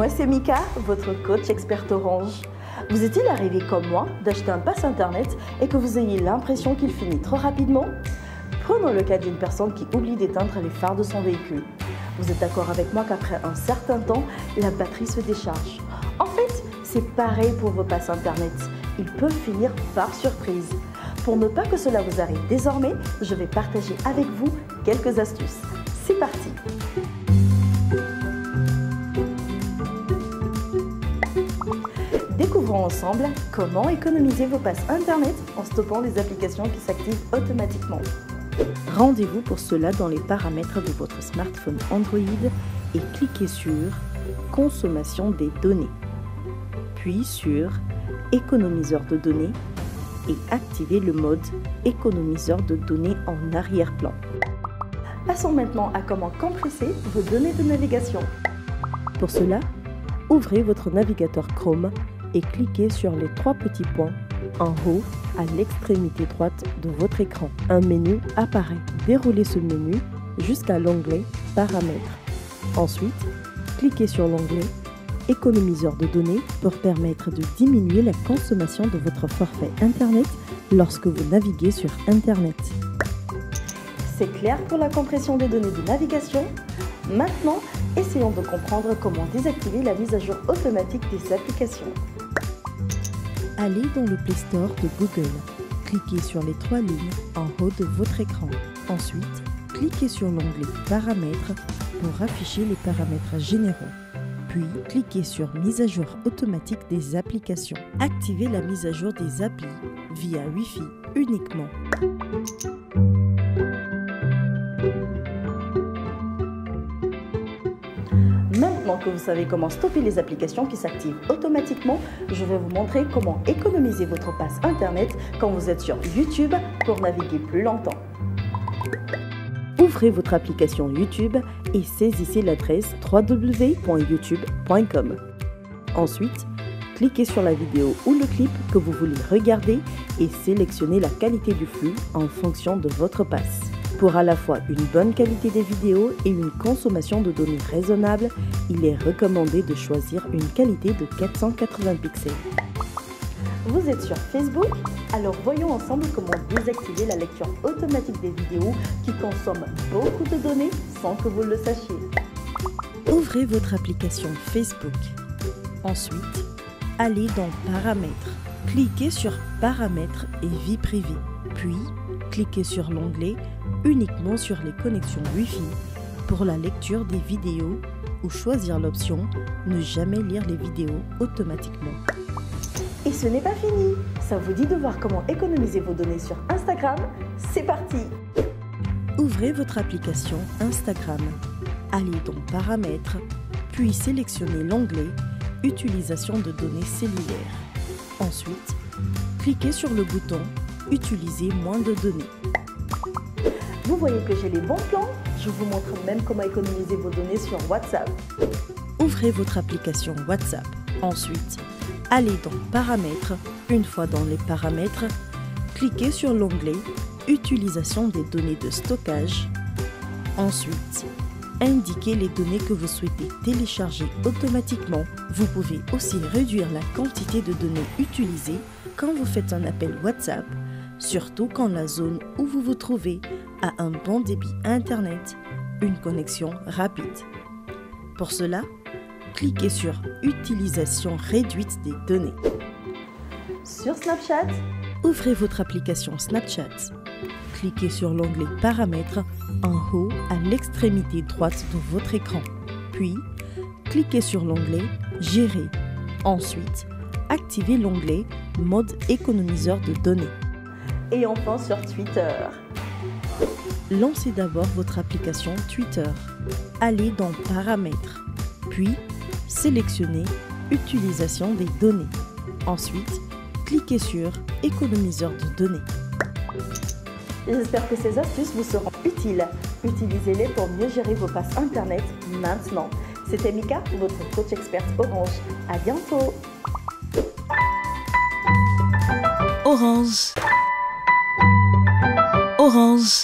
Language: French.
Moi c'est Mika, votre coach expert Orange. Vous est-il arrivé comme moi d'acheter un pass internet et que vous ayez l'impression qu'il finit trop rapidement? Prenons le cas d'une personne qui oublie d'éteindre les phares de son véhicule. Vous êtes d'accord avec moi qu'après un certain temps, la batterie se décharge. En fait, c'est pareil pour vos passes internet. Ils peuvent finir par surprise. Pour ne pas que cela vous arrive désormais, je vais partager avec vous quelques astuces. C'est parti! Découvrons ensemble comment économiser vos passes internet en stoppant les applications qui s'activent automatiquement. Rendez-vous pour cela dans les paramètres de votre smartphone Android et cliquez sur Consommation des données, puis sur Économiseur de données et activez le mode Économiseur de données en arrière-plan. Passons maintenant à comment compresser vos données de navigation. Pour cela, ouvrez votre navigateur Chrome et cliquez sur les trois petits points en haut à l'extrémité droite de votre écran. Un menu apparaît. Déroulez ce menu jusqu'à l'onglet Paramètres. Ensuite, cliquez sur l'onglet Économiseur de données pour permettre de diminuer la consommation de votre forfait Internet lorsque vous naviguez sur Internet. C'est clair pour la compression des données de navigation? Maintenant, essayons de comprendre comment désactiver la mise à jour automatique des applications. Allez dans le Play Store de Google. Cliquez sur les trois lignes en haut de votre écran. Ensuite, cliquez sur l'onglet Paramètres pour afficher les paramètres généraux. Puis, cliquez sur Mise à jour automatique des applications. Activez la mise à jour des applis via Wi-Fi uniquement. Maintenant que vous savez comment stopper les applications qui s'activent automatiquement, je vais vous montrer comment économiser votre passe internet quand vous êtes sur YouTube pour naviguer plus longtemps. Ouvrez votre application YouTube et saisissez l'adresse www.youtube.com. Ensuite, cliquez sur la vidéo ou le clip que vous voulez regarder et sélectionnez la qualité du flux en fonction de votre passe. Pour à la fois une bonne qualité des vidéos et une consommation de données raisonnable, il est recommandé de choisir une qualité de 480 pixels. Vous êtes sur Facebook? Alors voyons ensemble comment désactiver la lecture automatique des vidéos qui consomment beaucoup de données sans que vous le sachiez. Ouvrez votre application Facebook. Ensuite, allez dans Paramètres. Cliquez sur Paramètres et vie privée. Puis, cliquez sur l'onglet uniquement sur les connexions Wi-Fi pour la lecture des vidéos ou choisir l'option Ne jamais lire les vidéos automatiquement. Et ce n'est pas fini! Ça vous dit de voir comment économiser vos données sur Instagram? C'est parti! Ouvrez votre application Instagram. Allez dans Paramètres, puis sélectionnez l'onglet Utilisation de données cellulaires. Ensuite, cliquez sur le bouton Utiliser moins de données. Vous voyez que j'ai les bons plans? Je vous montre même comment économiser vos données sur WhatsApp. Ouvrez votre application WhatsApp. Ensuite, allez dans Paramètres. Une fois dans les paramètres, cliquez sur l'onglet Utilisation des données de stockage. Ensuite, indiquez les données que vous souhaitez télécharger automatiquement. Vous pouvez aussi réduire la quantité de données utilisées quand vous faites un appel WhatsApp, surtout quand la zone où vous vous trouvez a un bon débit Internet, une connexion rapide. Pour cela, cliquez sur Utilisation réduite des données. Sur Snapchat, ouvrez votre application Snapchat. Cliquez sur l'onglet Paramètres en haut à l'extrémité droite de votre écran. Puis, cliquez sur l'onglet Gérer. Ensuite, activez l'onglet Mode économiseur de données. Et enfin sur Twitter. Lancez d'abord votre application Twitter. Allez dans Paramètres. Puis, sélectionnez Utilisation des données. Ensuite, cliquez sur Économiseur de données. J'espère que ces astuces vous seront utiles. Utilisez-les pour mieux gérer vos passes Internet maintenant. C'était Mika, votre coach experte Orange. À bientôt. Orange. Orange.